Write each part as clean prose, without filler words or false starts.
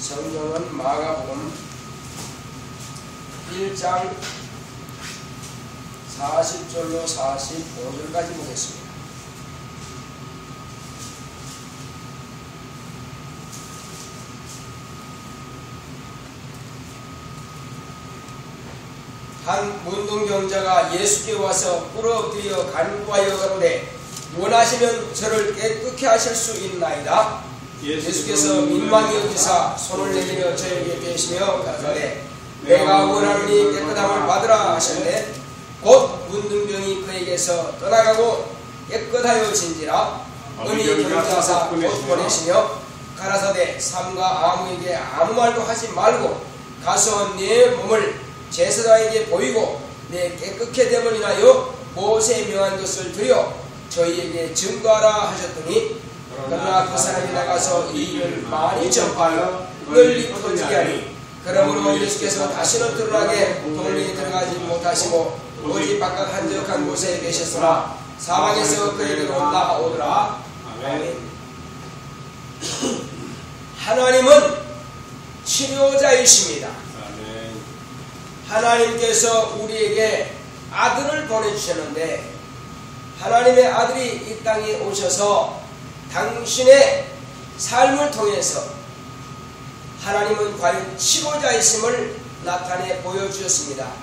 성경은 마가복음 1장 40절로 45절까지 보겠습니다. 한 문둥병자가 예수께 와서 꿇어엎드려 간구하여 가로되 원하시면 저를 깨끗게 하실 수 있나이다. 예수께서 민망히 여기사 손을 내밀어 저에게 대시며 가라사대 내가 원하노니 깨끗함을 받으라 하셨네. 곧 문둥병이 그에게서 떠나가고 깨끗하여진지라. 은히 경자사 곧 보내시며 가라사대 삼가 아무에게 아무 말도 하지 말고 가서 네 몸을 제사장에게 보이고 내 깨끗게 됨을 인하여 모세에 명한 것을 드려 저희에게 증거하라 하셨더니 그러나 그 사람이 나가서 이 일을 많이 전파하여 널리 퍼지게 하니 그러므로 예수께서 다시는 드러나게 동네에 들어가지 못하시고 오직 바깥 한적한 곳에 계셨으나 사방에서 그에게로 나오더라. 아멘. 하나님은 치료자이십니다. 하나님께서 우리에게 아들을 보내주셨는데 하나님의 아들이 이 땅에 오셔서 당신의 삶을 통해서 하나님은 과연 치료자이심을 나타내 보여주셨습니다.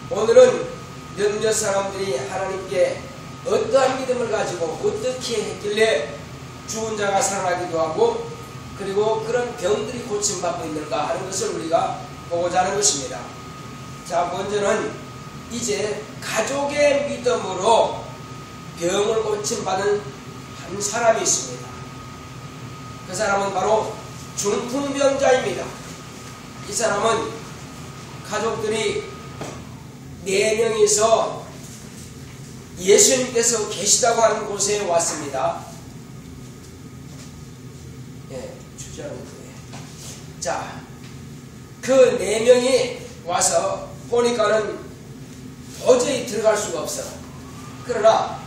오늘은 몇몇 사람들이 하나님께 어떠한 믿음을 가지고 어떻게 했길래 죽은 자가 살아나기도 하고 그리고 그런 병들이 고침받고 있는가 하는 것을 우리가 보고자 하는 것입니다. 자, 먼저는 이제 가족의 믿음으로 병을 고침받은 한 사람이 있습니다. 그 사람은 바로 중풍병자입니다. 이 사람은 가족들이 4명이서 예수님께서 계시다고 하는 곳에 왔습니다. 주저하는 거예요. 자, 그 4명이 와서 보니까는 도저히 들어갈 수가 없어. 그러나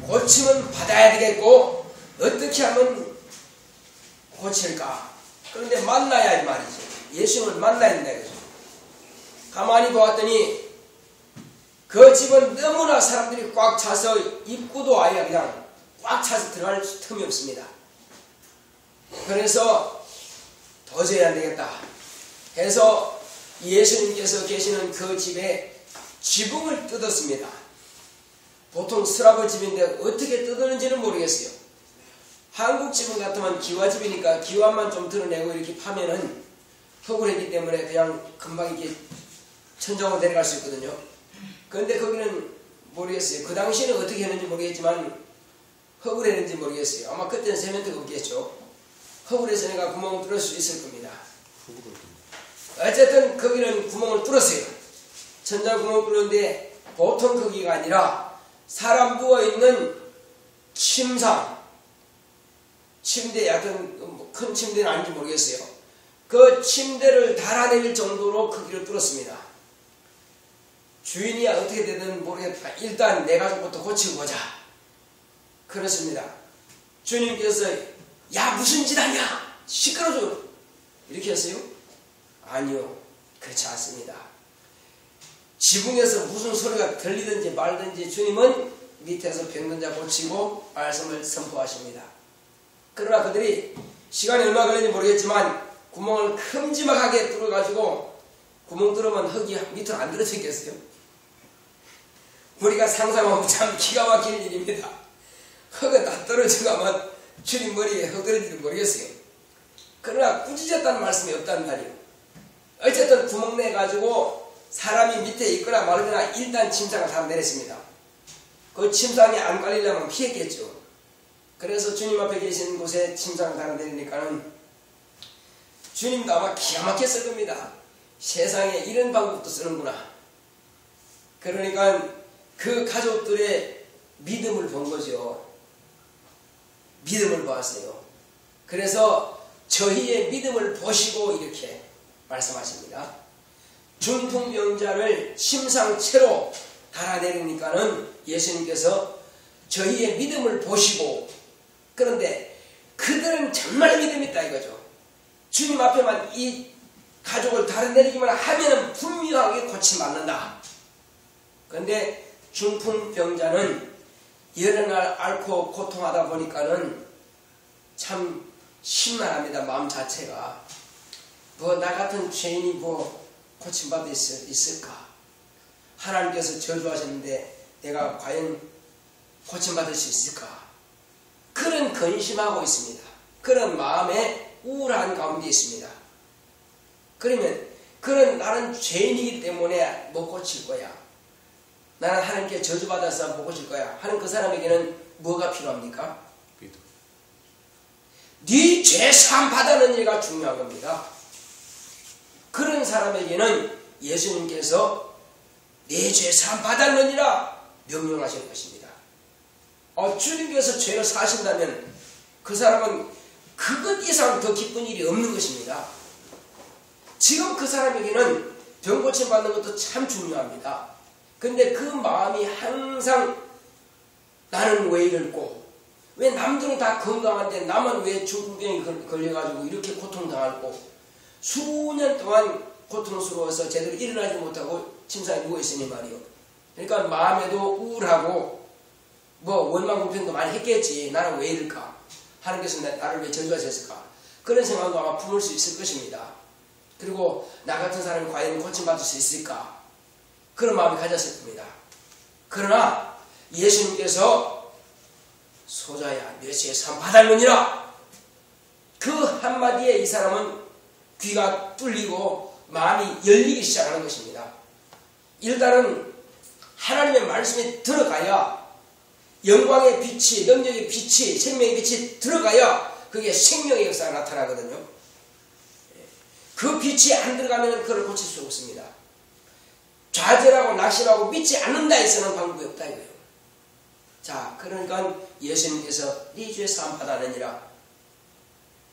고침은 받아야 되겠고 어떻게 하면 고칠까? 그런데 만나야 이 말이죠. 예수님을 만나야 된다 이거죠. 가만히 보았더니 그 집은 너무나 사람들이 꽉 차서 입구도 아예 그냥 꽉 차서 들어갈 틈이 없습니다. 그래서 도저히 안 되겠다 해서 예수님께서 계시는 그 집에 지붕을 뜯었습니다. 보통 스라브 집인데 어떻게 뜯었는지는 모르겠어요. 한국 지붕 같으면 기와집이니까 기와만 좀 드러내고 이렇게 파면은 흙을 했기 때문에 그냥 금방 이렇게 천장으로 내려갈 수 있거든요. 그런데 거기는 모르겠어요. 그 당시에는 어떻게 했는지 모르겠지만 흙을 했는지 모르겠어요. 아마 그때는 세면대가 없겠죠. 흙을 해서 내가 구멍을 뚫을 수 있을 겁니다. 어쨌든 거기는 구멍을 뚫었어요. 천장 구멍을 뚫었는데 보통 거기가 아니라 사람 누워있는 침상, 침대, 약간 큰 침대는 아닌지 모르겠어요. 그 침대를 달아낼 정도로 크기를 뚫었습니다. 주인이 어떻게 되든 모르겠다. 일단 내 가족부터 고치고 보자. 그렇습니다. 주님께서 야 무슨 짓 하냐? 시끄러져. 이렇게 했어요? 아니요. 그렇지 않습니다. 지붕에서 무슨 소리가 들리든지 말든지 주님은 밑에서 병든 자 고치고 말씀을 선포하십니다. 그러나 그들이 시간이 얼마 걸리는지 모르겠지만 구멍을 큼지막하게 뚫어가지고 구멍 뚫으면 흙이 밑으로 안 들어져 있겠어요? 우리가 상상하면 참 기가 막힌 일입니다. 흙은 다 떨어져가면 주님 머리에 흙 떨어지는지 모르겠어요. 그러나 꾸짖었다는 말씀이 없다는 말이에요. 어쨌든 구멍 내가지고 사람이 밑에 있거나 말거나 일단 침상을 다 내렸습니다. 그 침상에 안 깔리려면 피했겠죠. 그래서 주님 앞에 계신 곳에 침상을 다 내리니까는 주님도 아마 기가 막혔을 겁니다. 세상에 이런 방법도 쓰는구나. 그러니까 그 가족들의 믿음을 본 거죠. 믿음을 보았어요. 그래서 저희의 믿음을 보시고 이렇게 말씀하십니다. 중풍병자를 침상채로 달아내리니까는 예수님께서 저희의 믿음을 보시고, 그런데 그들은 정말 믿음이 있다 이거죠. 주님 앞에만 이 가족을 달아내리기만 하면은 분명하게 고침받는다. 그런데 중풍병자는 여러 날 앓고 고통하다 보니까는 참 심란합니다. 마음 자체가. 뭐 나 같은 죄인이 뭐 고침받을 있을까? 하나님께서 저주하셨는데 내가 과연 고침받을 수 있을까? 그런 근심하고 있습니다. 그런 마음에 우울한 가운데 있습니다. 그러면 그런 나는 죄인이기 때문에 못 고칠 거야. 나는 하나님께 저주받아서 못 고칠 거야 하는 그 사람에게는 뭐가 필요합니까? 네 죄 사함 받아는 일가 중요한 겁니다. 그런 사람에게는 예수님께서 내 죄 사함 받았느니라 명령하시는 것입니다. 주님께서 죄를 사신다면 그 사람은 그것 이상 더 기쁜 일이 없는 것입니다. 지금 그 사람에게는 병 고침 받는 것도 참 중요합니다. 근데 그 마음이 항상 나는 왜 이럴꼬? 왜 남들은 다 건강한데 나만 왜 중풍병이 걸려가지고 이렇게 고통당할꼬? 수년 동안 고통스러워서 제대로 일어나지 못하고 침상에 누워있으니 말이요. 그러니까 마음에도 우울하고 뭐 원망불평도 많이 했겠지. 나는 왜 이럴까? 하나님께서 나를 왜 저주하셨을까? 그런 생각도 아마 품을 수 있을 것입니다. 그리고 나 같은 사람이 과연 고침받을 수 있을까? 그런 마음이 가졌을 겁니다. 그러나 예수님께서 소자야 내 죄 사함 받았느니라 그 한마디에 이 사람은 귀가 뚫리고 마음이 열리기 시작하는 것입니다. 일단은 하나님의 말씀에 들어가야 영광의 빛이, 능력의 빛이, 생명의 빛이 들어가야 그게 생명의 역사가 나타나거든요. 그 빛이 안 들어가면 그걸 고칠 수 없습니다. 좌절하고 낙심하고 믿지 않는다 해서는 방법이 없다 이거예요. 자, 그러니까 예수님께서 네 죄 사함 받았느니라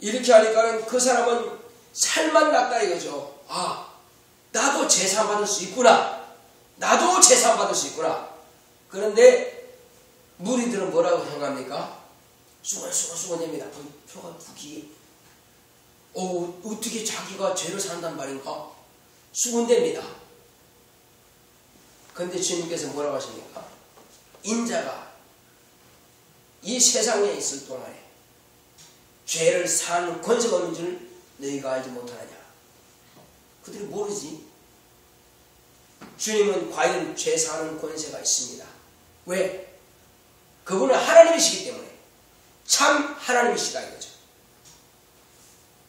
이렇게 하니까는 그 사람은 살만 났다 이거죠. 아, 나도 죄 사함 받을 수 있구나. 나도 죄 사함 받을 수 있구나. 그런데 무리들은 뭐라고 생각합니까? 수건됩니다. 표가 북이. 어떻게 자기가 죄를 산단 말인가? 수군됩니다. 그런데 주님께서 뭐라고 하십니까? 인자가 이 세상에 있을 동안에 죄를 사는 권세가 없는 줄 너희가 알지 못하느냐? 그들이 모르지. 주님은 과연 죄 사는 권세가 있습니다. 왜? 그분은 하나님이시기 때문에. 참 하나님이시다 이거죠.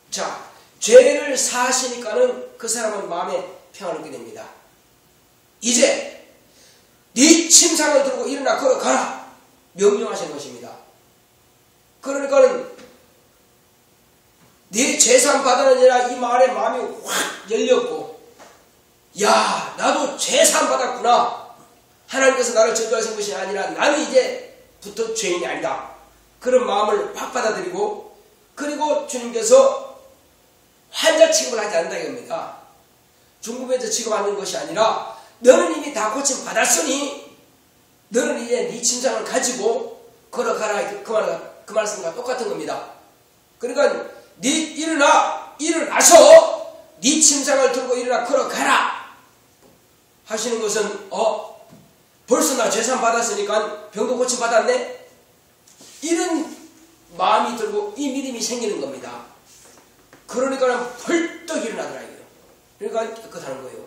자, 죄를 사하시니까는 그 사람은 마음에 평안을 얻게 됩니다. 이제 네 침상을 들고 일어나 걸어가라 명령하신 것입니다. 그러니까는 네 죄사함 받았느니라 이 말에 마음이 확 열렸고, 야 나도 죄사함 받았구나. 하나님께서 나를 저주하신 것이 아니라 나는 이제부터 죄인이 아니다. 그런 마음을 확 받아들이고, 그리고 주님께서 환자 취급을 하지 않는다 이겁니다. 중급에서 취급하는 것이 아니라 너는 이미 다 고침 받았으니 너는 이제 네 침상을 가지고 걸어가라. 그 말씀과 똑같은 겁니다. 그러니까 네 일어나서 네 침상을 들고 일어나 걸어가라 하시는 것은 벌써 나 죄산 받았으니까 병도 고침 받았네? 이런 마음이 들고 이 믿음이 생기는 겁니다. 그러니까 벌떡 일어나더라 이거예요. 그러니까 깨끗하는 거예요.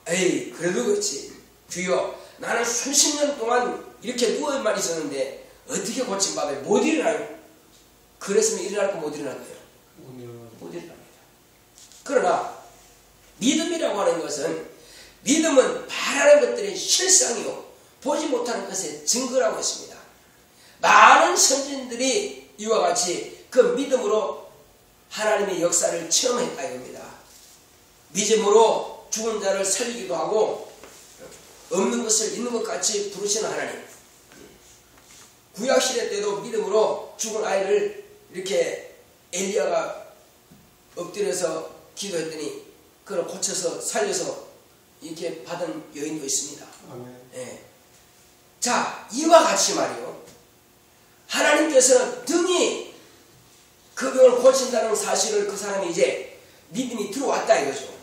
에이 그래도 그렇지 주여 나는 수십 년 동안 이렇게 누워만 있었는데 어떻게 고침받아요? 못 일어나요. 그랬으면 일어날 거 못 일어날 거예요. 못 일어납니다. 그러나 믿음이라고 하는 것은, 믿음은 바라는 것들의 실상이요 보지 못하는 것의 증거라고 했습니다. 많은 선진들이 이와 같이 그 믿음으로 하나님의 역사를 체험했다 이겁니다. 믿음으로 죽은 자를 살리기도 하고 없는 것을 있는 것 같이 부르시는 하나님. 구약시대 때도 믿음으로 죽은 아이를 이렇게 엘리야가 엎드려서 기도했더니 그걸 고쳐서 살려서 이렇게 받은 여인도 있습니다. 예. 자, 이와 같이 말이요, 하나님께서는 등이 그 병을 고친다는 사실을 그 사람이 이제 믿음이 들어왔다 이거죠.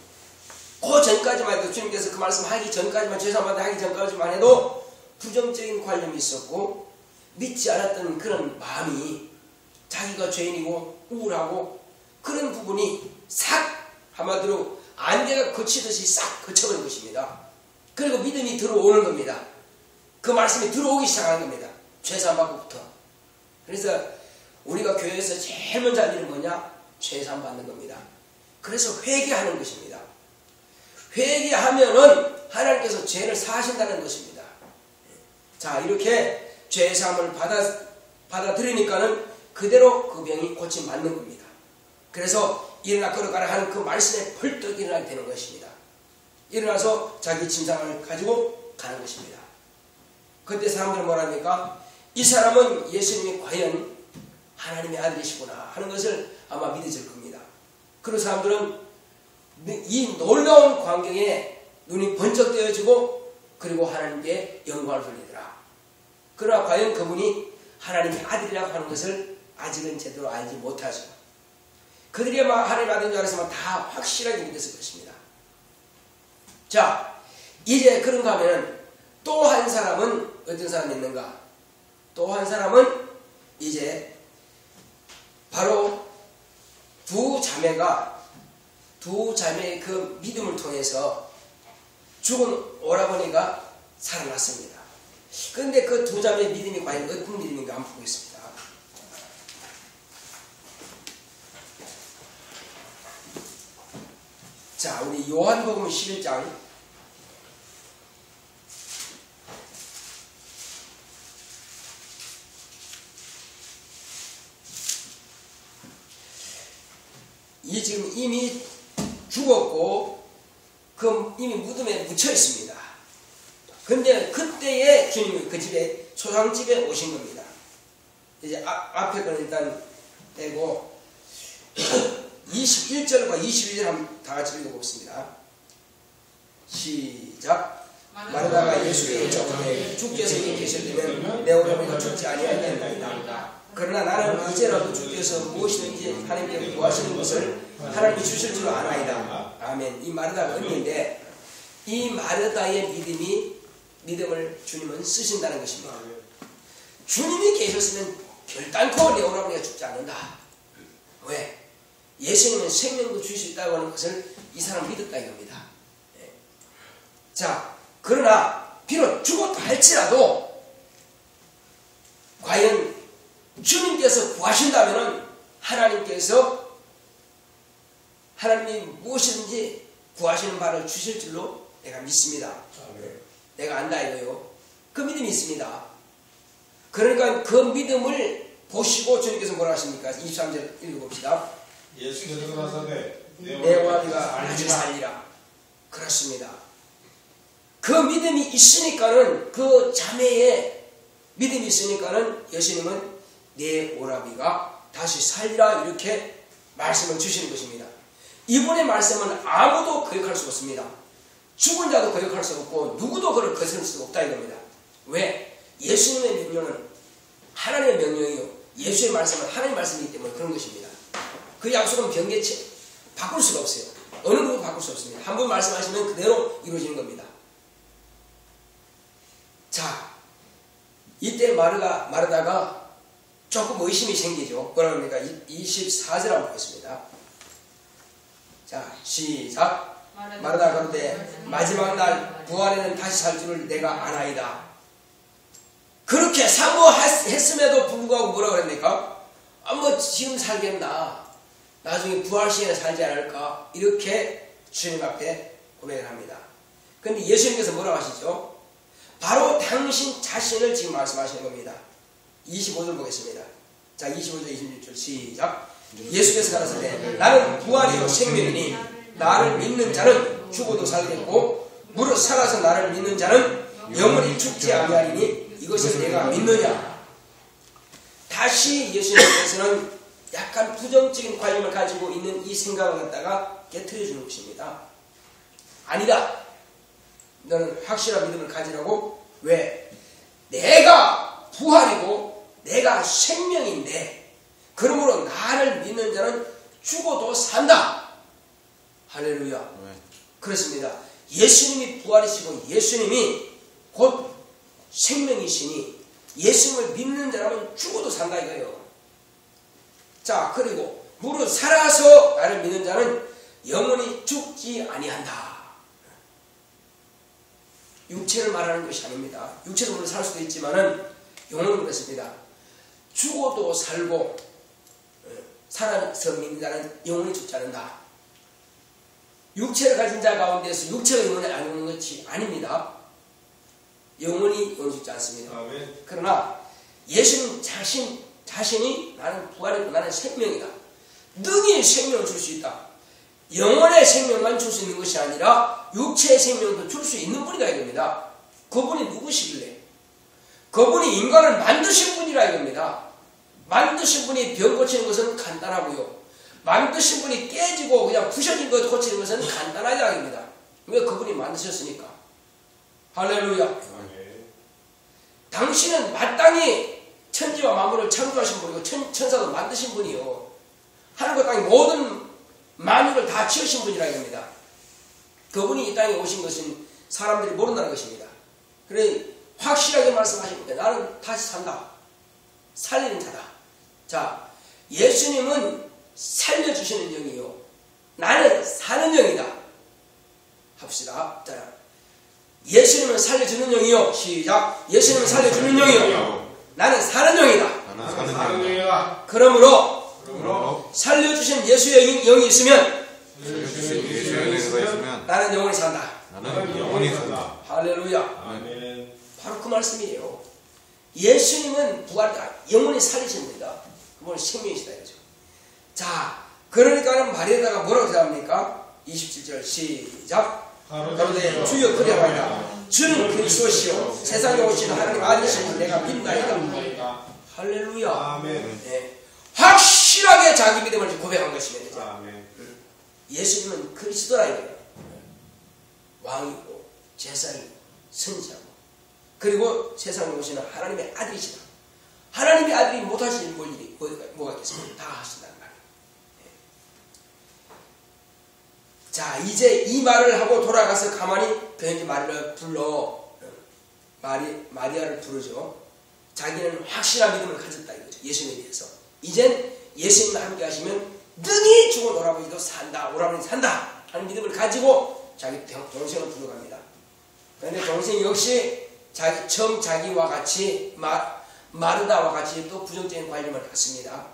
그 전까지만 해도 주님께서 그 말씀 하기 전까지만, 죄사함받아 하기 전까지만 해도 부정적인 관념이 있었고 믿지 않았던 그런 마음이, 자기가 죄인이고 우울하고 그런 부분이 싹, 한마디로 안개가 거치듯이 싹 거쳐버린 것입니다. 그리고 믿음이 들어오는 겁니다. 그 말씀이 들어오기 시작하는 겁니다. 죄사함받고부터. 그래서 우리가 교회에서 제일 먼저 할 일은 뭐냐? 죄사함 받는 겁니다. 그래서 회개하는 것입니다. 회개하면은 하나님께서 죄를 사하신다는 것입니다. 자, 이렇게 죄사함을 받아들이니까는 그대로 그 병이 고침 맞는 겁니다. 그래서 일어나 걸어가라 하는 그 말씀에 벌떡 일어나게 되는 것입니다. 일어나서 자기 짐상을 가지고 가는 것입니다. 그때 사람들은 뭐랍니까? 이 사람은 예수님이 과연 하나님의 아들이시구나 하는 것을 아마 믿어질 겁니다. 그런 사람들은 이 놀라운 광경에 눈이 번쩍 떼어지고 그리고 하나님께 영광을 돌리더라. 그러나 과연 그분이 하나님의 아들이라고 하는 것을 아직은 제대로 알지 못하죠. 그들이 하나님의 아들인 줄 알았으면 다 확실하게 믿었을 것입니다. 자, 이제 그런가 하면 또 한 사람은 어떤 사람이 있는가? 또 한 사람은 이제 바로 두 자매의 그 믿음을 통해서 죽은 오라버니가 살아났습니다. 그런데 그 두 자매의 믿음이 과연 어떤 믿음인가 한번 보겠습니다. 자, 우리 요한복음 11장 '이 지금 이미 죽었고 그 이미 무덤에 묻혀 있습니다. 근데 그때에 주님이 그 집에 초상집에 오신 겁니다. 이제 앞에 거는 일단 떼고 21절과 22절 한번 다 같이 읽어보겠습니다. 시작. 마르다가 예수께 여쭤보되 주께서 이 계셨다면 내 오라버니가 죽지 아니하겠나이다. 그러나 나는 이제라도 주께서 무엇이든지 하나님께 구하시는 것을 하나님이 주실 줄 아나이다. 아멘. 이 마르다가 언니인데 이 마르다의 믿음을 주님은 쓰신다는 것입니다. 주님이 계셨으면 결단코 내 오라버니가 죽지 않는다. 왜? 예수님은 생명도 주실 수 있다고 하는 것을 이 사람 믿었다 이겁니다. 자, 그러나 비록 죽었다 할지라도 과연 주님께서 구하신다면 하나님이 무엇이든지 구하시는 바를 주실 줄로 내가 믿습니다. 내가 안다 이거요. 그 믿음이 있습니다. 그러니까 그 믿음을 보시고 주님께서 뭐라 하십니까? 23절 읽어봅시다. 예수께서 가사되 내 오라버니가 아직 살리라. 그렇습니다. 그 믿음이 있으니까는, 그 자매의 믿음이 있으니까는 예수님은 내 오라비가 다시 살리라 이렇게 말씀을 주시는 것입니다. 이분의 말씀은 아무도 거역할 수 없습니다. 죽은 자도 거역할 수 없고 누구도 그를 거스를 수 없다 이겁니다. 왜? 예수님의 명령은 하나님의 명령이요, 예수의 말씀은 하나님의 말씀이기 때문에 그런 것입니다. 그 약속은 변개치 바꿀 수가 없어요. 어느 누구도 바꿀 수 없습니다. 한 번 말씀하시면 그대로 이루어지는 겁니다. 자, 이때 마르다가 조금 의심이 생기죠. 뭐라 그럽니까? 24절 한번 보겠습니다. 자, 시작. 마르다가 그런데 마지막 날 부활에는 다시 살 줄을 내가 아나이다. 그렇게 사모했음에도 불구하고 뭐라 그럽니까? 뭐 지금 살겠나? 나중에 부활 시에 살지 않을까? 이렇게 주님 앞에 고백을 합니다. 그런데 예수님께서 뭐라고 하시죠? 바로 당신 자신을 지금 말씀하시는 겁니다. 25절 보겠습니다. 자, 25절 26절 시작. 예수께서 가라사대 나는 부활이요 생명이니 나를 믿는 자는 죽어도 살겠고 무릇 살아서 나를 믿는 자는 영원히 죽지 아니하리니 이것을 내가 믿느냐. 다시 예수님께서는 약간 부정적인 관념을 가지고 있는 이 생각을 갖다가 깨트려 주는 것입니다. 아니다. 너는 확실한 믿음을 가지라고. 왜? 내가 부활이고 내가 생명인데 그러므로 나를 믿는 자는 죽어도 산다. 할렐루야. 그렇습니다. 예수님이 부활이시고 예수님이 곧 생명이시니 예수님을 믿는 자라면 죽어도 산다 이거예요. 자, 그리고 무릇 살아서 나를 믿는 자는 영원히 죽지 아니한다. 육체를 말하는 것이 아닙니다. 육체로 물론 살 수도 있지만은 영혼은 그렇습니다. 죽어도 살고 살아서 믿는 자는 영원히 죽지 않는다. 육체를 가진 자 가운데서 육체가 영원히 안 오는 것이 아닙니다. 영원히 죽지 않습니다. 아멘. 그러나 예수님 자신이 나는 부활했고 나는 생명이다. 능히 생명을 줄 수 있다. 영혼의 생명만 줄 수 있는 것이 아니라 육체의 생명도 줄 수 있는 분이다 이겁니다. 그분이 누구시길래? 그분이 인간을 만드신 분이라 이겁니다. 만드신 분이 병 고치는 것은 간단하고요. 만드신 분이 깨지고 그냥 부셔진 것 고치는 것은 간단하지 않습니다. 왜? 그분이 만드셨으니까. 할렐루야. 아멘. 당신은 마땅히 천지와 만물을 창조하신 분이고 천사도 만드신 분이요. 하늘과 땅의 모든 만유를 다 지으신 분이라 이겁니다. 그분이 이 땅에 오신 것은 사람들이 모른다는 것입니다. 그래 확실하게 말씀하십니다. 나는 다시 산다. 살리는 자다. 자, 예수님은 살려주시는 영이요. 나는 사는 영이다. 합시다. 자, 예수님은 살려주는 영이요. 시작. 예수님은 살려주는 영이요. 나는 사는 영이다. 나는 사는 영이다. 그러므로 살려주신 예수의 영이 있으면 나는 영원히 산다. 나는 영원히 산다. 할렐루야. 아멘. 바로 그 말씀이에요. 예수님은 영원히 살리십니다. 그분은 생명이시다 이거죠. 자, 그러니까는 말에다가 뭐라고 대답합니까? 27절 시작. 가로되 주여 그리하오이다. 주는 그리스도시요 세상에 오신 하나님 아들이시니 내가 믿나이다. 할렐루야. 아멘. 네. 확실하게 자기 믿음을 고백한 것입니다. 이제. 아멘. 예수님은 그리스도라 이거예요. 왕이고 제사이고 선지자고 그리고 세상에 오시는 하나님의 아들이시다. 하나님의 아들이 못하실 일이 뭐가 있겠습니까? 다 하신다는 말이에요. 네. 자, 이제 이 말을 하고 돌아가서 가만히 베니 마리아를 불러 마리아를 부르죠. 자기는 확실한 믿음을 가졌다 이거죠. 예수님에 대해서. 이젠 예수님과 함께 하시면 능히 죽은 오라버니도 산다. 오라버니 산다. 하는 믿음을 가지고 자기 동생을 불러갑니다. 그런데 동생 역시 자기와 같이 마르다와 같이 또 부정적인 관념을 갖습니다.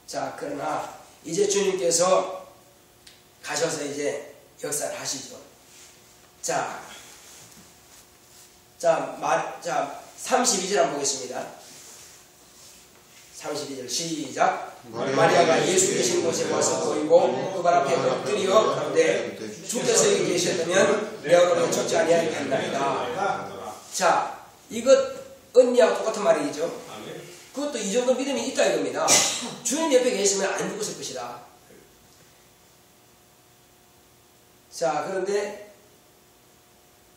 자, 그러나 이제 주님께서 가셔서 이제 역사를 하시죠. 자, 32절 한번 보겠습니다. 32절 시작. 마리아가 예수 계신 곳에 와서 보이고 그 발 앞에 엎드려 가로되 주께서 여기 계셨다면 내 얼굴은 죽지 아니하였나이다. 자, 이것 언니하고 똑같은 말이죠. 그것도 이 정도 믿음이 있다 이겁니다. 주님 옆에 계시면 안 죽었을 것이다. 자, 그런데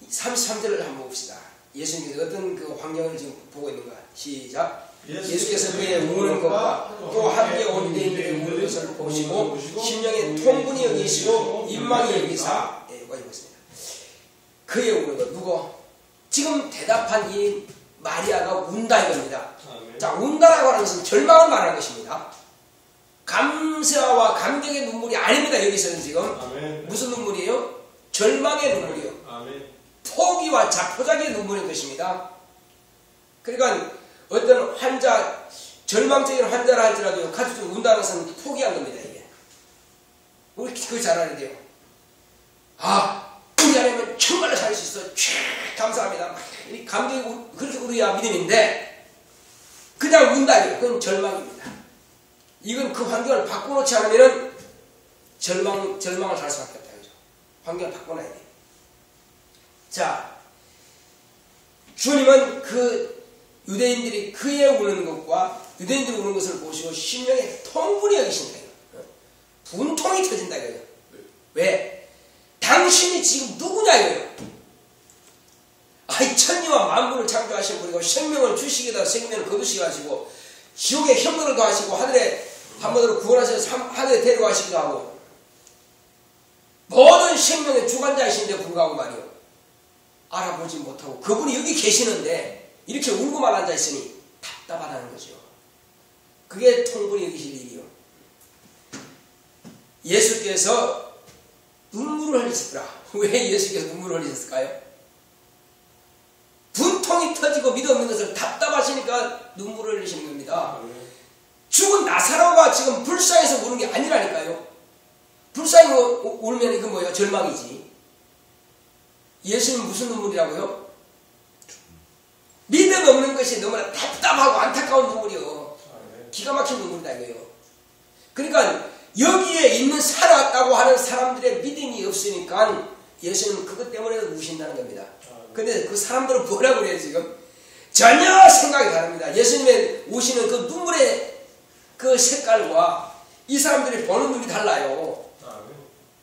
33절을 한번 봅시다. 예수님께서 어떤 그 환경을 지금 보고 있는가. 시작. 예수께서 그의 우는 것과 또 함께 온 유대인들의 우는 것을 보시고 심령에 통분이 여기시고 인망이 여기사 여기가 있습니다. 그의 우는 것 누구? 지금 대답한 이 마리아가 운다 이겁니다. 자, 운다라고 하는 것은 절망을 말하는 것입니다. 감사와 감격의 눈물이 아닙니다. 여기서는 지금 무슨 눈물이에요? 절망의 눈물이요. 포기와 자포자기의 눈물인 것입니다. 그러니까 어떤 환자, 절망적인 환자라 할지라도 가족들이 운다는 것은 포기한 겁니다. 이게 우리 그거 잘 알아야 돼요. 아, 우리 아내면 정말로 살 수 있어. 감사합니다. 이 감격이 그렇게 우리야 믿음인데 그냥 운다 이거 그건 절망입니다. 이건 그 환경을 바꿔놓지 않으면 절망을 살 수밖에 없다. 그죠? 환경을 바꿔놔야 돼. 자, 주님은 그 유대인들이 그의 우는 것과 유대인들이 우는 것을 보시고 심령에 통분이 여기신다. 분통이 터진다 이거예요. 왜? 당신이 지금 누구냐 이거예요. 아이 천지와 만물을 창조하신 분이고 생명을 주시기다 생명을 거두시게 하시고 지옥에 형벌을 더하시고 하늘에 한 번으로 구원하셔서 하늘에 데려가시기도 하고 모든 생명의 주관자이신데 불구하고 말이요. 알아보지 못하고 그분이 여기 계시는데 이렇게 울고만 앉아있으니 답답하다는 거죠. 그게 통분히 여기실 일이요. 예수께서 눈물을 흘리셨더라. 왜 예수께서 눈물을 흘리셨을까요? 분통이 터지고 믿음 없는 것을 답답하시니까 눈물을 흘리시는 겁니다. 죽은 나사로가 지금 불쌍해서 우는 게 아니라니까요. 불쌍히 울면 이거 뭐예요? 절망이지. 예수는 무슨 눈물이라고요? 믿음 없는 것이 너무나 답답하고 안타까운 눈물이요. 기가 막힌 눈물이다 이거예요. 그러니까 여기에 있는 살았다고 하는 사람들의 믿음이 없으니까 예수는 그것 때문에 우신다는 겁니다. 근데 그 사람들은 뭐라고 그래요 지금? 전혀 생각이 다릅니다. 예수님의 우시는 그 눈물의 그 색깔과 이 사람들이 보는 눈이 달라요.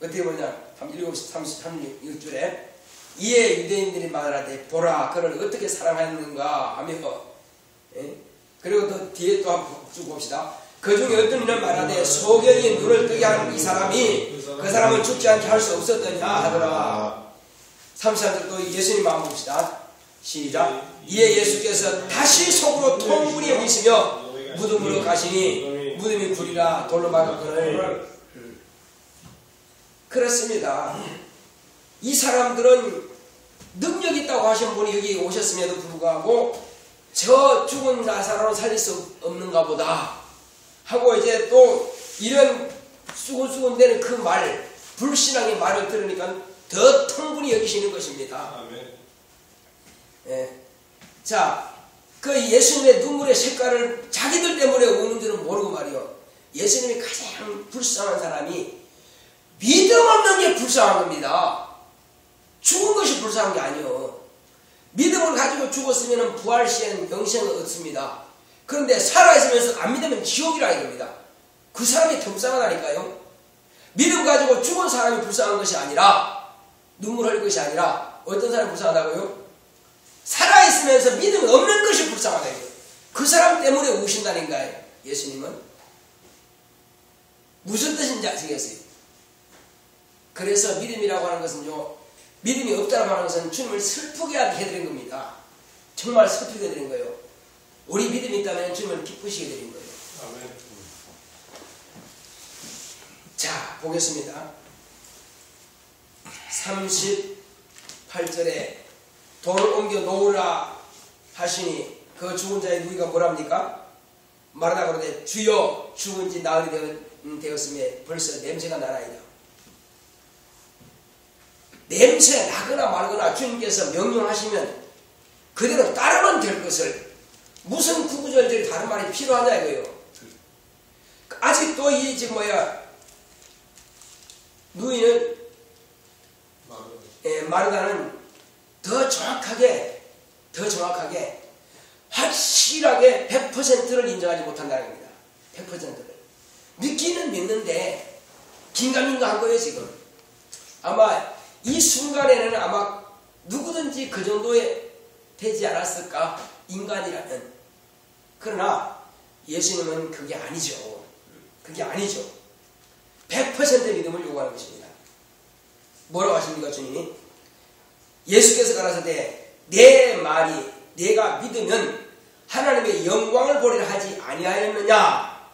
어떻게 보냐? 7:36절에 이에 유대인들이 말하되 보라 그를 어떻게 사랑하였는가 하며 그리고 또 뒤에 또 한번 쭉 봅시다. 그 중에 어떤 이는 말하되 소경이 눈을 뜨게 하는 이 사람이 그 사람을 죽지 않게 할 수 없었더냐 하더라. 33절 또 예수님 마음 봅시다. 시작. 이에 예수께서 다시 속으로 통분히 여기시며 무덤으로 가시니 무덤이 불이라 돌로 막았거늘. 그렇습니다. 이 사람들은 능력 있다고 하신 분이 여기 오셨음에도 불구하고 저 죽은 나사로를 살릴 수 없는가 보다 하고 이제 또 이런 수군수군대는 그 말, 불신앙의 말을 들으니까 더 통분히 여기시는 것입니다. 예. 자, 그 예수님의 눈물의 색깔을 자기들 때문에 우는 줄은 모르고 말이요. 예수님이 가장 불쌍한 사람이 믿음 없는 게 불쌍한 겁니다. 죽은 것이 불쌍한 게 아니요. 믿음을 가지고 죽었으면 부활 시에는 영생을 얻습니다. 그런데 살아있으면서 안 믿으면 지옥이라 이겁니다. 그 사람이 더 불쌍하다니까요. 믿음 가지고 죽은 사람이 불쌍한 것이 아니라 눈물 흘릴 것이 아니라 어떤 사람이 불쌍하다고요? 살아있으면서 믿음 없는 것이 불쌍하다. 그 사람 때문에 우신다니까요. 예수님은 무슨 뜻인지 아시겠어요? 그래서 믿음이라고 하는 것은요, 믿음이 없다고 하는 것은 주님을 슬프게 해드린 겁니다. 정말 슬프게 해드린 거예요. 우리 믿음이 있다면 주님을 기쁘시게 해드린 거예요. 아멘. 자, 보겠습니다. 38절에 돌을 옮겨 놓으라 하시니 그 죽은 자의 누이가 뭐랍니까? 말하다 그러되 주여 죽은 지 나흘이 되었음에 벌써 냄새가 나나이다. 냄새 나거나 말거나 주님께서 명령하시면 그대로 따르면 될 것을 무슨 구구절절 다른 말이 필요하냐 이거예요. 아직도 이 지금 누이는 마르다는 더 정확하게 확실하게 100%를 인정하지 못한다는 겁니다. 100%를 믿기는 믿는데 긴가민가한 거예요 지금. 아마 이 순간에는 아마 누구든지 그 정도에 되지 않았을까 인간이라면. 그러나 예수님은 그게 아니죠. 그게 아니죠. 100% 믿음을 요구하는 것입니다. 뭐라고 하십니까 주님이? 예수께서 가라사대 내 말이 내가 믿으면 하나님의 영광을 보리라 하지 아니하였느냐?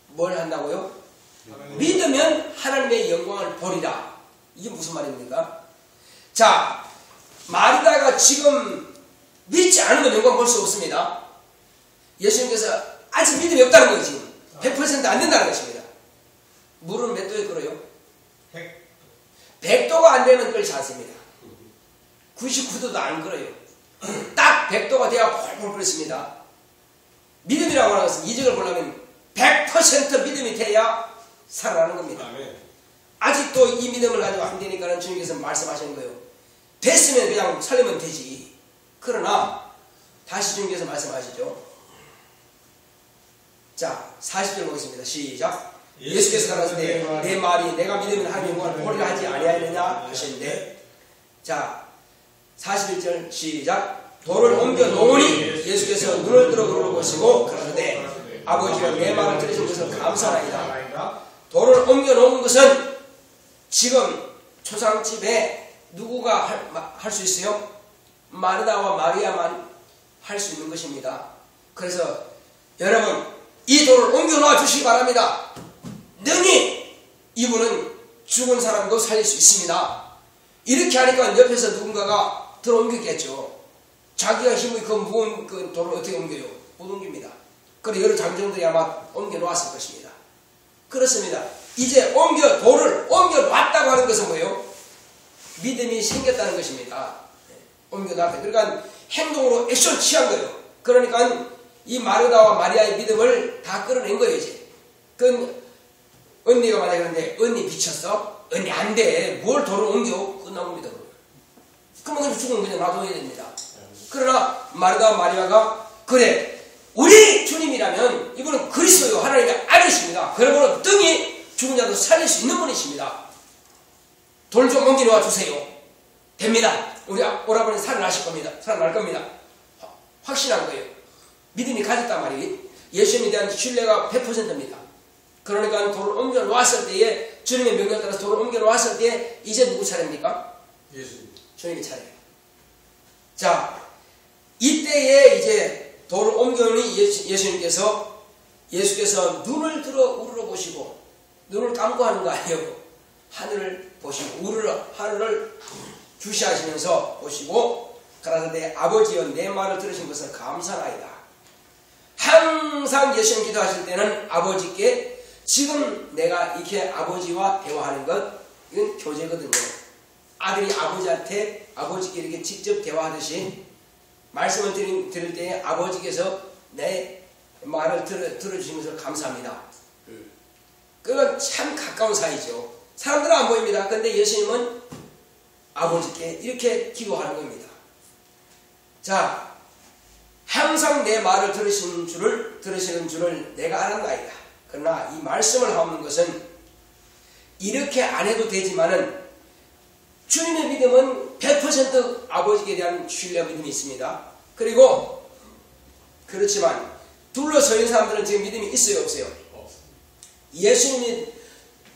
뭘 한다고요? 믿으면 하나님의 영광을 보리라. 이게 무슨 말입니까? 자, 마리다가 지금 믿지 않으면 영광 볼 수 없습니다. 예수님께서 아직 믿음이 없다는 거예요. 지금 100% 안 된다는 것입니다. 물은 몇 도에 끓어요? 100도가 안 되면 끓지 않습니다. 99도도 안 끓어요. 딱 100도가 돼야 펄펄 끓습니다. 믿음이라고 하는 것은 이적을 보려면 100% 믿음이 돼야 살아나는 겁니다. 아직도 이 믿음을 가지고 안 되니까 주님께서 말씀하시는 거예요. 됐으면 그냥 살리면 되지. 그러나 다시 주님께서 말씀하시죠. 자, 40절 보겠습니다. 시작. 예수께서 가라사대 내 말이 내가 믿으면 하나님의 영광을 보리라 하지 아니하였느냐 하시는데, 자 41절 시작. 돌을 옮겨 놓으니 예수께서 눈을 들어 그러고 보시고 가라사대 아버지여 내 말을 들으신 것을 감사하나이다. 돌을 옮겨놓은 것은 지금 초상집에 누구가 할 수 있어요? 마르다와 마리아만 할 수 있는 것입니다. 그래서 여러분 이 돌을 옮겨놓아 주시기 바랍니다. 능히 이분은 죽은 사람도 살릴 수 있습니다. 이렇게 하니까 옆에서 누군가가 들어 옮겼겠죠. 자기가 힘이 그 무거운 그 돌을 어떻게 옮겨요? 못 옮깁니다. 그래 여러 장정들이 아마 옮겨 놓았을 것입니다. 그렇습니다. 이제 돌을 옮겨 놨다고 하는 것은 뭐예요? 믿음이 생겼다는 것입니다. 옮겨 놨다. 그러니까 행동으로 액션 취한 거예요. 그러니까 이 마르다와 마리아의 믿음을 다 끌어낸 거예요. 이제 그 언니가 만약에 그런데 언니 미쳤어? 언니 안 돼. 뭘 돌을 옮겨? 끝나봅니다. 그러면 그냥 죽으면 그냥 놔둬야 됩니다. 그러나 마르다와 마리아가 그래 우리 주님이라면 이분은 그리스도요 하나님의 아들이십니다. 그러므로 등이 죽은 자도 살릴 수 있는 분이십니다. 돌 좀 옮겨 놓아 주세요. 됩니다. 우리 오라버니 살아나실 겁니다. 살아날 겁니다. 확신한 거예요. 믿음이 가졌단 말이에요. 예수님에 대한 신뢰가 100%입니다. 그러니까 돌을 옮겨 놓았을 때에 주님의 명령에 따라서 돌을 옮겨 놓았을 때에 이제 누구 차례입니까? 예수님. 주님의 차례예요. 자, 이때에 이제 돌을 옮겨놓으니 예수께서 눈을 들어 우러러 보시고 눈을 감고 하는 거 아니에요. 하늘을 보시고 하늘을 주시하시면서 보시고 가라사대 아버지여 내 말을 들으신 것을 감사하나이다. 항상 예수님 기도하실 때는 아버지께 지금 내가 이렇게 아버지와 대화하는 것 이건 교제거든요. 아들이 아버지께 이렇게 직접 대화하듯이 말씀을 드릴 때 아버지께서 내 말을 들어주신 것을 감사합니다. 그건 참 가까운 사이죠. 사람들은 안 보입니다. 그런데 예수님은 아버지께 이렇게 기도하는 겁니다. 자, 항상 내 말을 들으시는 줄을 내가 아는나이다. 그러나 이 말씀을 하는 것은 이렇게 안 해도 되지만은 주님의 믿음은 100% 아버지에 대한 신뢰 믿음이 있습니다. 그리고 그렇지만 둘러서 있는 사람들은 지금 믿음이 있어요 없어요? 예수님이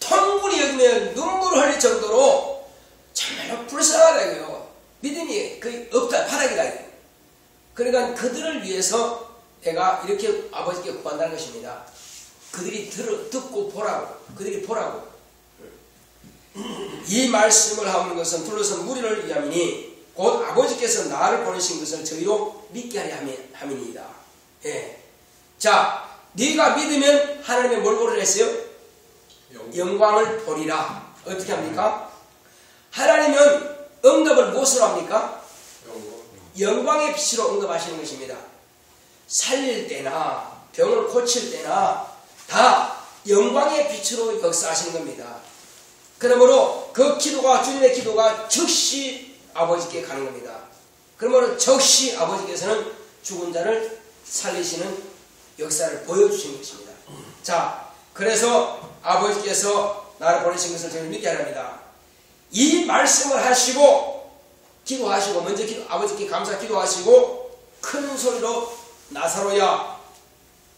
통분히 여기면 눈물을 흘릴 정도로 정말로 불쌍하다고요. 믿음이 거의 없다 바닥이다. 그러니까 그들을 위해서 내가 이렇게 아버지께 구한다는 것입니다. 그들이 듣고 보라고 그들이 보라고 이 말씀을 하는 것은 둘러선 무리를 위함이니 곧 아버지께서 나를 보내신 것을 저희로 믿게 하려 함이니이다. 예. 자, 네가 믿으면 하나님의 뭘 보리라 했어요? 영광을 보리라. 어떻게 합니까? 하나님은 응답을 무엇으로 합니까? 영광의 빛으로 응답하시는 것입니다. 살릴 때나 병을 고칠 때나 다 영광의 빛으로 역사하시는 겁니다. 그러므로 그 기도가 주님의 기도가 즉시 아버지께 가는 겁니다. 그러므로 즉시 아버지께서는 죽은 자를 살리시는 역사를 보여주시는 것입니다. 자, 그래서 아버지께서 나를 보내신 것을 저희를 믿게 하랍니다. 이 말씀을 하시고 기도하시고 먼저 아버지께 감사 기도하시고 큰 소리로 나사로야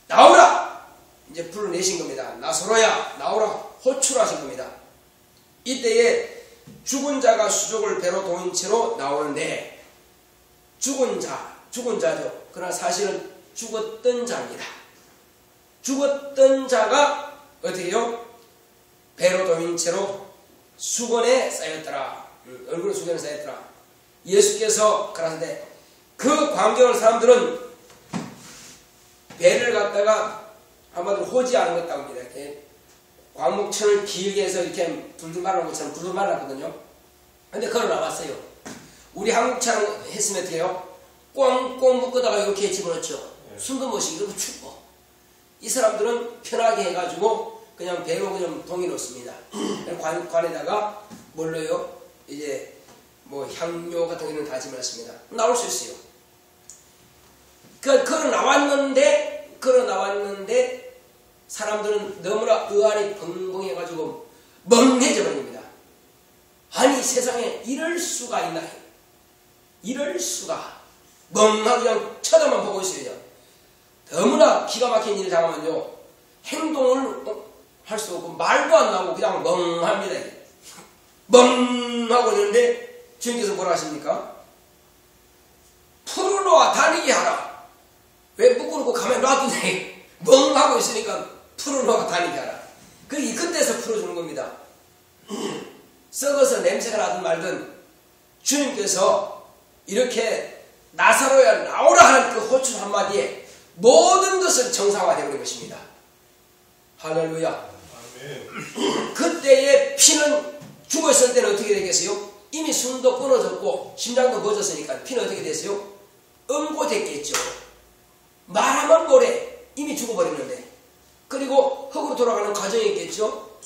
나오라 이제 불러내신 겁니다. 나사로야 나오라 호출하신 겁니다. 이때에 죽은 자가 수족을 배로 동인 채로 나오는데 죽은 자죠. 그러나 사실은 죽었던 자입니다. 죽었던 자가 어떻게 해요? 배로 동인 채로 수건에 쌓였더라. 얼굴에 수건에 쌓였더라. 예수께서 그러는데 그 광경을 사람들은 배를 갖다가 한마디로 호지하는 것 같다고 합니다. 이렇게 광목천을 길게 해서 이렇게 둘둘 말하는 것처럼 둘둘 말았거든요. 근데 걸어 나왔어요. 우리 한국처럼 했으면 어떻게 해요? 꽁꽁 묶어다가 이렇게 집어넣죠. 숨도 못 쉬게 그리고 춥고. 이 사람들은 편하게 해가지고 그냥 배로 그냥 동이 놓습니다. 관에다가 뭘로요? 이제 뭐 향료 같은 거는 다 집어넣습니다. 나올 수 있어요. 걸어 나왔는데 사람들은 너무나 의안이 벙벙해가지고 멍해져 버립니다. 아니 세상에 이럴 수가 있나? 이럴 수가 멍하게 그냥 쳐다만 보고 있어요. 너무나 기가 막힌 일을 당하면요, 행동을 할 수 없고 말도 안 나오고 그냥 멍합니다. 멍하고 있는데 주님께서 뭐라 하십니까? 풀어놓아 다니게 하라. 왜 묶어놓고 가만히 놔두네. 멍하고 있으니까 풀어놓아 다니게 하라. 그때서 풀어주는 겁니다. 썩어서 냄새가 나든 말든 주님께서 이렇게 나사로야 나오라 하는 그 호출 한마디에 모든 것은 정상화되어버린 것입니다. 할렐루야. 그때의 피는 죽었을 때는 어떻게 되겠어요? 이미 숨도 끊어졌고 심장도 멎었으니까 피는 어떻게 됐어요? 응고됐겠죠. 말하면 뭐래? 이미 죽어버렸는데. 그리고 흙으로 돌아가는 과정이 있겠죠.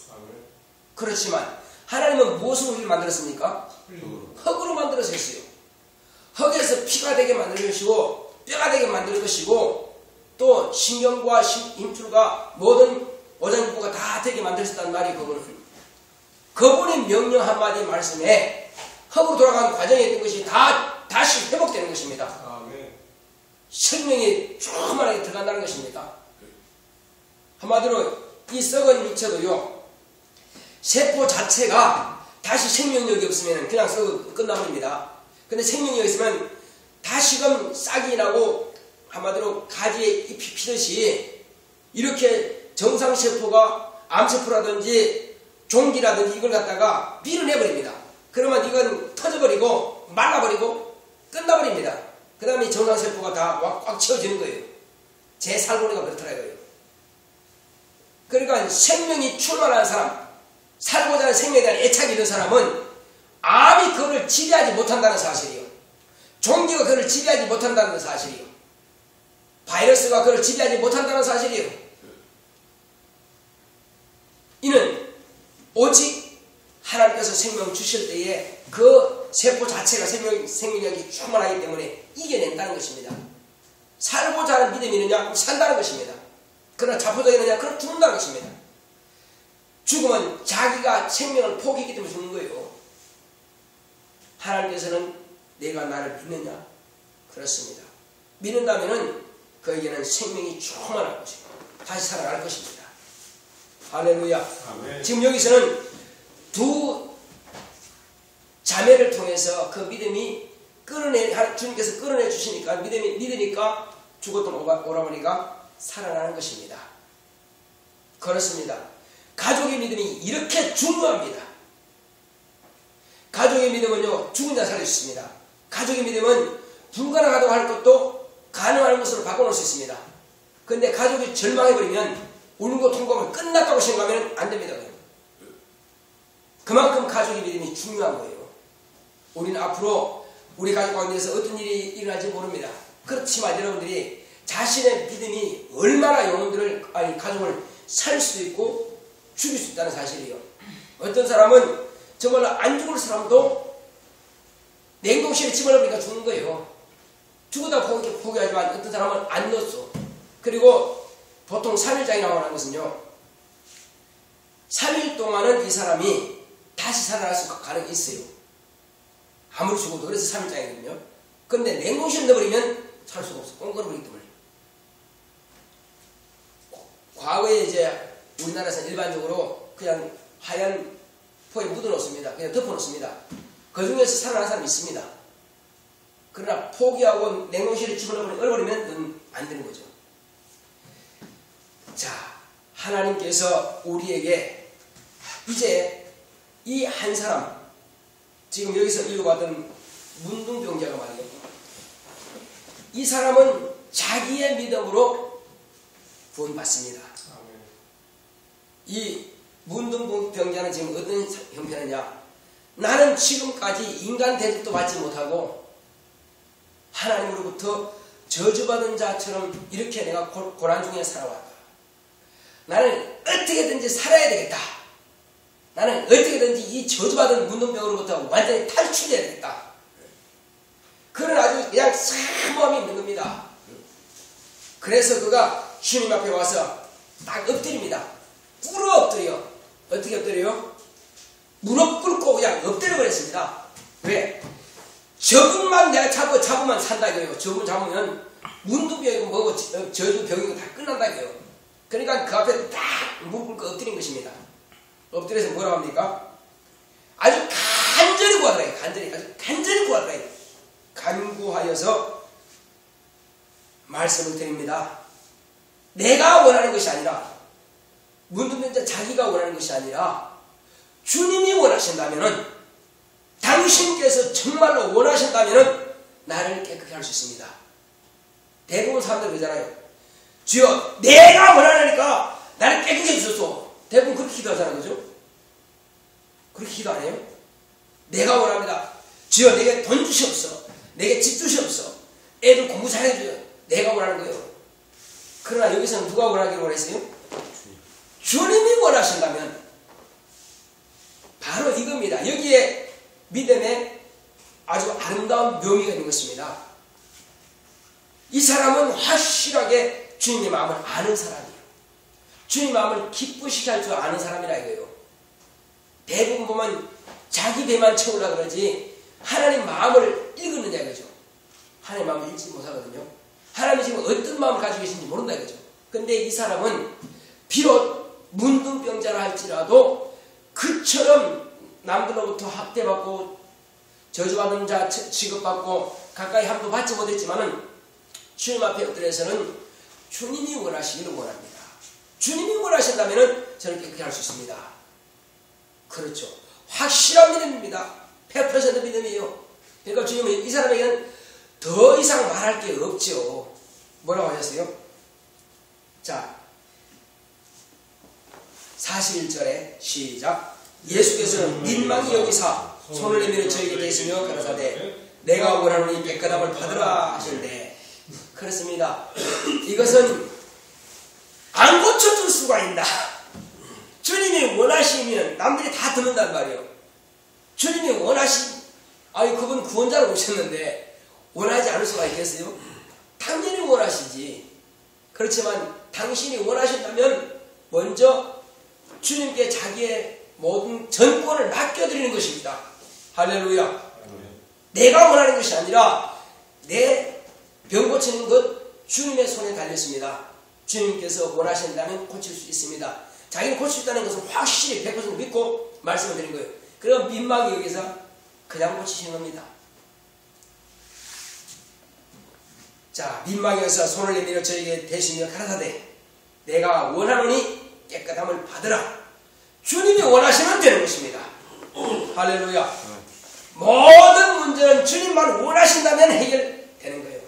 그렇지만 하나님은 무엇으로 우리를 만들었습니까? 흙으로 만들었어요. 흙에서 피가 되게 만들 것이고 뼈가 되게 만들 것이고 또 신경과 힘줄과 모든 오장육부가 다 되게 만들었다는 말이 그분의 명령 한마디 말씀에 흙으로 돌아가는 과정에 있던 것이 다시 회복되는 것입니다. 아멘. 생명이 충만하게 들어간다는 것입니다. 한마디로 이 썩은 육체도요, 세포 자체가 다시 생명력이 없으면 그냥 썩어 끝나버립니다. 근데 생명력이 있으면 다시금 싹이 나고 한마디로 가지에 잎이 피듯이 이렇게 정상세포가 암세포라든지 종기라든지 이걸 갖다가 밀어내버립니다. 그러면 이건 터져버리고 말라버리고 끝나버립니다. 그 다음에 정상세포가 다 꽉 채워지는 거예요. 제 살고리가 그렇더라고요. 그러니까 생명이 충만한 사람, 살고자 하는 생명에 대한 애착이 있는 사람은 암이 그를 지배하지 못한다는 사실이요. 종기가 그를 지배하지 못한다는 사실이요. 바이러스가 그를 지배하지 못한다는 사실이요. 이는 오직 하나님께서 생명 주실 때에 그 세포 자체가 생명력이 충만하기 때문에 이겨낸다는 것입니다. 살고자 하는 믿음이 있느냐? 산다는 것입니다. 그러나 자포자기 있느냐? 그럼 죽는다는 것입니다. 죽음은 자기가 생명을 포기했기 때문에 죽는 거예요. 하나님께서는 내가 나를 믿느냐? 그렇습니다. 믿는다면 그에게는 생명이 충만할 것이고 다시 살아날 것입니다. 할렐루야. 아멘. 지금 여기서는 두 자매를 통해서 그 믿음이 주님께서 끌어내 주시니까 믿으니까 죽었던 오라버니가 살아나는 것입니다. 그렇습니다. 가족의 믿음이 이렇게 중요합니다. 가족의 믿음은요, 죽은 자 살릴 수 있습니다. 가족의 믿음은 불가능하다고 할 것도 가능한 것으로 바꿔놓을 수 있습니다. 그런데 가족이 절망해버리면 울고 통곡하면 끝났다고 생각하면 안 됩니다. 그만큼 가족의 믿음이 중요한 거예요. 우리는 앞으로 우리 가족 가운데서 어떤 일이 일어날지 모릅니다. 그렇지만 여러분들이 자신의 믿음이 얼마나 가족을 살 수도 있고 죽일 수 있다는 사실이에요. 어떤 사람은 정말 안 죽을 사람도 냉동실에 집어넣으니까 죽는 거예요. 죽으다 포기하지만 어떤 사람은 안 넣었어. 그리고 보통 3일장이 나오는 것은요, 3일 동안은 이 사람이 다시 살아날 수 가능성이 있어요. 아무리 죽어도. 그래서 3일장이거든요. 그런데 냉동실에 넣어버리면 살 수가 없어. 꽁꽁거리기 때문에. 과거에 이제 우리나라에서 일반적으로 그냥 하얀 포에 묻어놓습니다. 그냥 덮어놓습니다. 그 중에서 살아난 사람이 있습니다. 그러나 포기하고 냉동실에 집어넣어버리면 안 되는 거죠. 자, 하나님께서 우리에게 이제 이 한 사람, 지금 여기서 읽어봤던 문둥병자가 말이에요. 이 사람은 자기의 믿음으로 구원받습니다. 이 문둥병자는 지금 어떤 형편이냐? 나는 지금까지 인간 대접도 받지 못하고 하나님으로부터 저주받은 자처럼 이렇게 내가 고난 중에 살아왔다. 나는 어떻게든지 살아야 되겠다. 나는 어떻게든지 이 저주받은 문둥병으로부터 완전히 탈출해야 되겠다. 그런 아주 그냥 사모함이 있는 겁니다. 그래서 그가 주님 앞에 와서 딱 엎드립니다. 꿇어 엎드려. 어떻게 엎드려요? 무릎 꿇고 그냥 엎드려 버렸습니다. 왜? 적응만 내가 잡으면 산다 이거예요. 적응 잡으면 문둥병이고 뭐고 저주병이고 다 끝난다고요. 그러니까 그 앞에 딱 무릎 꿇고 엎드린 것입니다. 엎드려서 뭐라고 합니까? 아주 간절히 구하더라. 간절히, 아주 간절히 구하더라. 간구하여서 말씀을 드립니다. 내가 원하는 것이 아니라, 문둥병자 자기가 원하는 것이 아니라 주님이 원하신다면은, 당신께서 정말로 원하신다면은 나를 깨끗게 할 수 있습니다. 대부분 사람들 그러잖아요. 주여, 내가 원하니까 나를 깨끗게 해주소서. 대부분 그렇게 기도하잖아요. 그죠? 그렇게 기도 안 해요? 내가 원합니다. 주여, 내게 돈 주시옵소서. 내게 집 주시옵소서. 애들 공부 잘해줘요. 내가 원하는 거예요. 그러나 여기서는 누가 원하기를 원했어요? 주님이 원하신다면 바로 이겁니다. 여기에 믿음에 아주 아름다운 묘미가 있는 것입니다. 이 사람은 확실하게 주님의 마음을 아는 사람이에요. 주님의 마음을 기쁘시게 할 줄 아는 사람이라 이거예요. 대부분 보면 자기 배만 채우려고 그러지 하나님 마음을 읽느냐 이거죠. 하나님 마음을 읽지 못하거든요. 하나님이 지금 어떤 마음을 가지고 계신지 모른다 이거죠. 근데 이 사람은 비록 문둥병자라 할지라도 그처럼 남들로부터 학대받고 저주받는 자 취급받고 가까이 함도 받지 못했지만은 주님 앞에 엎드려서는 주님이 원하시기를 원합니다. 주님이 원하신다면 저를 깨끗게 할 수 있습니다. 그렇죠. 확실한 믿음입니다. 100% 믿음이에요. 그러니까 주님은 이 사람에게는 더 이상 말할 게 없죠. 뭐라고 하셨어요? 자, 41절에 시작. 예수께서는 민망히 여기사 손을 내밀어 저에게 대시며 가라사대 내가 원하노니 깨끗함을 받으라 하시는데, 그렇습니다. 이것은 안 고쳐줄 수가 있다. 주님이 원하시면 남들이 다 듣는단 말이에요. 주님이 아니 그분 구원자로 오셨는데 원하지 않을 수가 있겠어요? 당연히 원하시지. 그렇지만 당신이 원하신다면 먼저 주님께 자기의 모든 전권을 맡겨드리는 것입니다. 할렐루야. 내가 원하는 것이 아니라 내 병 고치는 것 주님의 손에 달렸습니다. 주님께서 원하신다면 고칠 수 있습니다. 자기는 고칠 수 있다는 것을 확실히 100% 믿고 말씀을 드린 거예요. 그럼 민망히 여기서 그냥 고치시는 겁니다. 자, 민망히 여기서 손을 내밀어 저에게 대시며 가라사대 내가 원하노니 깨끗함을 받으라. 주님이 원하시면 되는 것입니다. 할렐루야. 모든 문제는 주님만 원하신다면 해결되는 거예요.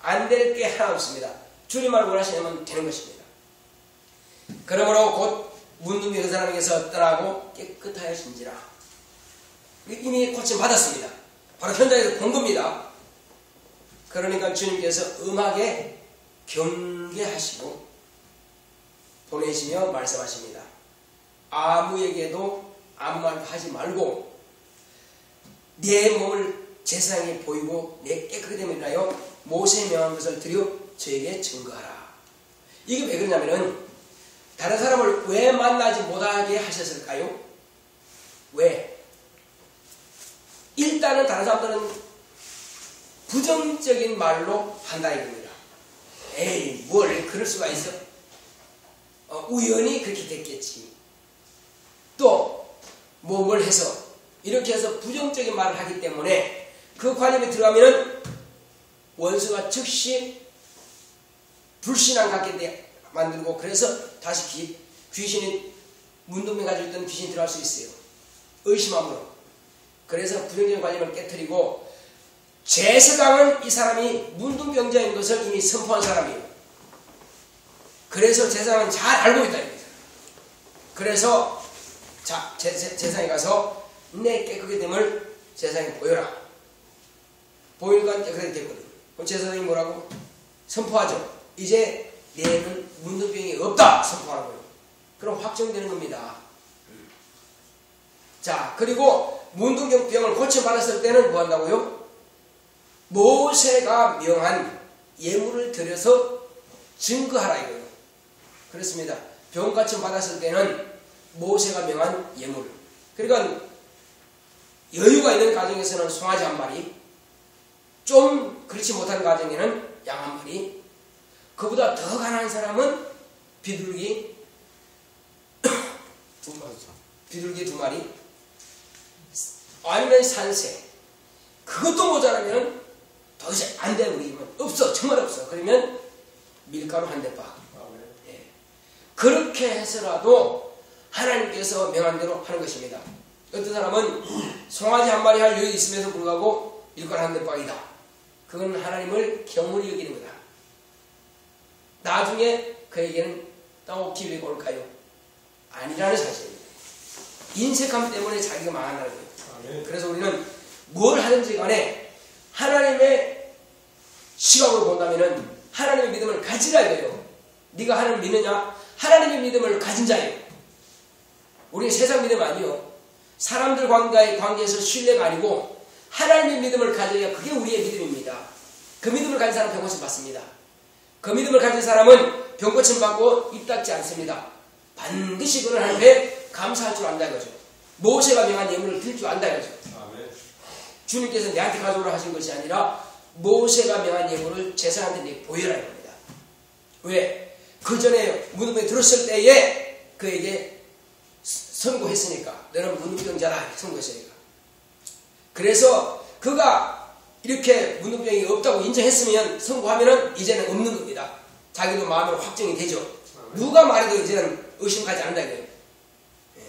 안 될 게 하나 없습니다. 주님만 원하시면 되는 것입니다. 그러므로 곧 문둥이 그 사람에게서 떠나고 깨끗하여진지라. 이미 고침 받았습니다. 바로 현장에서 본 겁니다. 그러니까 주님께서 음하게 경계하시고 보내시며 말씀하십니다. 아무에게도 아무 말도 하지 말고 내 몸을 제사장에 보이고 내 깨끗게 됨을 위하여 모세의 명한 것을 드려 저에게 증거하라. 이게 왜 그러냐면은 다른 사람을 왜 만나지 못하게 하셨을까요? 왜? 일단은 다른 사람들은 부정적인 말로 한다 이겁니다. 에이 뭘 그럴 수가 있어? 우연히 그렇게 됐겠지. 또 뭘 해서 이렇게 해서 부정적인 말을 하기 때문에 그 관념에 들어가면은 원수가 즉시 불신앙 갖게 만들고, 그래서 다시 귀신이 문둥병 가지고 있던 귀신이 들어갈 수 있어요. 의심함으로. 그래서 부정적인 관념을 깨트리고, 제사장은 이 사람이 문둥병자인 것을 이미 선포한 사람이에요. 그래서 제사장은 잘 알고 있다 이거죠. 그래서 제사장에 가서 내 깨끗게 됨을 제사장에 보여라. 보이니까 깨끗하게 됐거든. 그럼 제사장이 뭐라고? 선포하죠. 이제 내는 문둥병이 없다 선포하는 거예요. 그럼 확정되는 겁니다. 자, 그리고 문둥병을 고쳐받았을 때는 뭐 한다고요? 모세가 명한 예물을 드려서 증거하라 이거예요. 그렇습니다. 병 고쳐받았을 때는 모세가 명한 예물. 그러니까 여유가 있는 가정에서는 송아지 한 마리, 좀 그렇지 못한 가정에는 양 한 마리, 그보다 더 가난한 사람은 비둘기 두 마리, 아니면 산새. 그것도 모자라면 도대체 안 돼. 우리 집은 없어, 정말 없어. 그러면 밀가루 한 대박. 예. 그렇게 해서라도 하나님께서 명한 대로 하는 것입니다. 어떤 사람은 송아지 한 마리 할 여유 있음에도 불구하고 밀가루 한 대박이다. 그건 하나님을 경물히 여기는 거다. 나중에 그에게는 또 기회가 올까요? 아니라는 사실입니다. 인색함 때문에 자기가 망한다는 거예요. 그래서 우리는 뭘 하든지 간에 하나님의 시각으로 본다면 하나님의 믿음을 가지라 이거예요. 네가 하나님 믿느냐? 하나님의 믿음을 가진 자예요. 우리는 세상 믿음 아니요. 사람들 관계에서 신뢰가 아니고 하나님의 믿음을 가져야 그게 우리의 믿음입니다. 그 믿음을 가진 사람은 병고침 받습니다. 그 믿음을 가진 사람은 병고침 받고 입 닫지 않습니다. 반드시 그런 하나님께 감사할 줄 안다 이거죠. 모세가 명한 예물을 드릴 줄 안다 이거죠. 주님께서 내한테 가져오라 하신 것이 아니라 모세가 명한 예물을 제사장들에게 보여라 이겁니다. 왜? 그 전에 무덤에 들었을 때에 그에게 선고했으니까. 너는 문둥병자라 선고했으니까. 그래서 그가 이렇게 문둥병이 없다고 인정했으면 선고하면은 이제는 없는 겁니다. 자기도 마음으로 확정이 되죠. 누가 말해도 이제는 의심하지 않는다 이거예요. 예.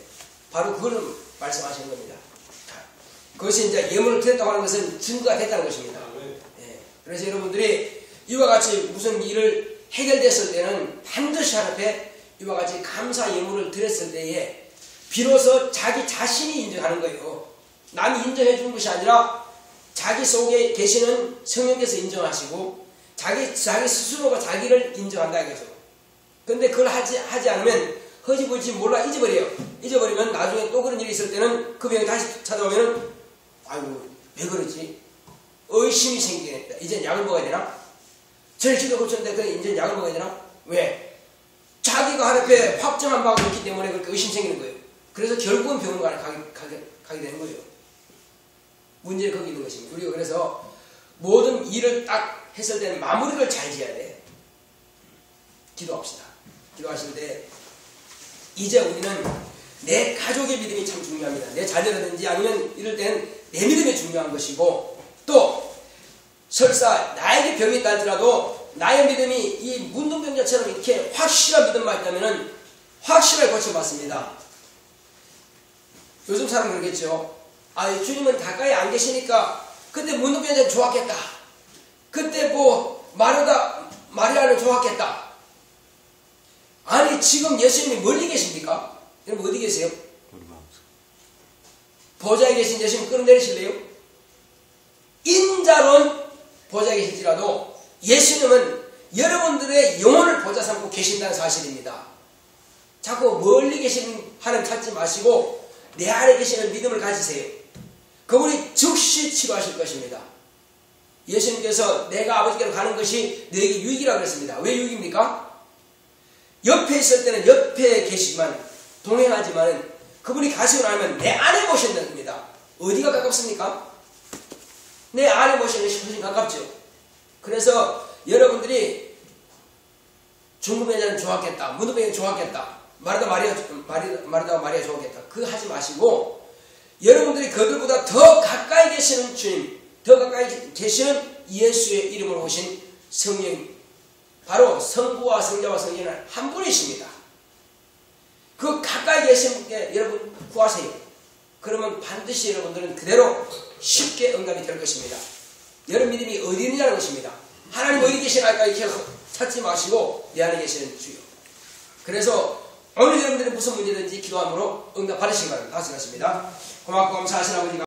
바로 그걸 말씀하시는 겁니다. 그것이 이제 예물을 드렸다고 하는 것은 증거가 됐다는 것입니다. 예. 그래서 여러분들이 이와 같이 무슨 일을 해결됐을 때는 반드시 하나님께 이와 같이 감사 예물을 드렸을 때에 비로소 자기 자신이 인정하는 거예요. 남이 인정해 주는 것이 아니라 자기 속에 계시는 성령께서 인정하시고 자기 스스로가 자기를 인정한다 이거죠. 근데 그걸 하지 않으면 허지부지 몰라 잊어버려요. 잊어버리면 나중에 또 그런 일이 있을 때는 그 병이 다시 찾아오면은 아이고 왜 그러지? 의심이 생기겠다. 이제 약을 먹어야 되나? 전에 기도 고쳤는데 그래 이제 약을 먹어야 되나? 왜? 자기가 하나님께 확정한 바가 있기 때문에 그렇게 의심 생기는 거예요. 그래서 결국은 병원 가게 되는 거예요. 문제는 거기 있는 것입니다. 우리가 그래서 모든 일을 딱 했을 때는 마무리를 잘 지어야 돼. 기도합시다. 기도하실 때 이제 우리는 내 가족의 믿음이 참 중요합니다. 내 자녀라든지 아니면 이럴 때는 내 믿음이 중요한 것이고 또 설사 나에게 병이 있다 할지라도 나의 믿음이 이 문둥병자처럼 이렇게 확실한 믿음만 있다면 확실하게 고쳐받습니다. 요즘 사람 그러겠죠. 아, 주님은 가까이 안 계시니까 그때 문둥병자는 좋았겠다. 그때 뭐 마리아는 좋았겠다. 아니 지금 예수님이 멀리 계십니까? 여러분 어디 계세요? 보좌에 계신 예수님 끌어내리실래요? 인자론 보좌에 계실지라도 예수님은 여러분들의 영혼을 보좌 삼고 계신다는 사실입니다. 자꾸 멀리 계신 하나님 찾지 마시고 내 안에 계시는 믿음을 가지세요. 그분이 즉시 치료하실 것입니다. 예수님께서 내가 아버지께로 가는 것이 너에게 유익이라고 했습니다. 왜 유익입니까? 옆에 있을 때는 옆에 계시지만 동행하지만 그분이 가시고 나면 내 안에 모신다는 겁니다. 어디가 가깝습니까? 내 안에 모시는 것이 훨씬 가깝죠. 그래서 여러분들이 중금병자는 좋았겠다. 무덤병자는 좋았겠다. 마르다가 마리아 좋았겠다. 그거 하지 마시고 여러분들이 그들보다 더 가까이 계시는 주님, 더 가까이 계시는 예수의 이름으로 오신 성령, 바로 성부와 성자와 성령은 한 분이십니다. 그 가까이 계신 분께 여러분 구하세요. 그러면 반드시 여러분들은 그대로 쉽게 응답이 될 것입니다. 여러분 믿음이 어디 있느냐는 것입니다. 하나님 어디 계시나니까 이렇게 찾지 마시고 내 안에 계시는 주요. 그래서 오늘 여러분들이 무슨 문제든지 기도함으로 응답 받으시기 바랍니다. 다시 하십니다. 고맙고 감사하신 아버지가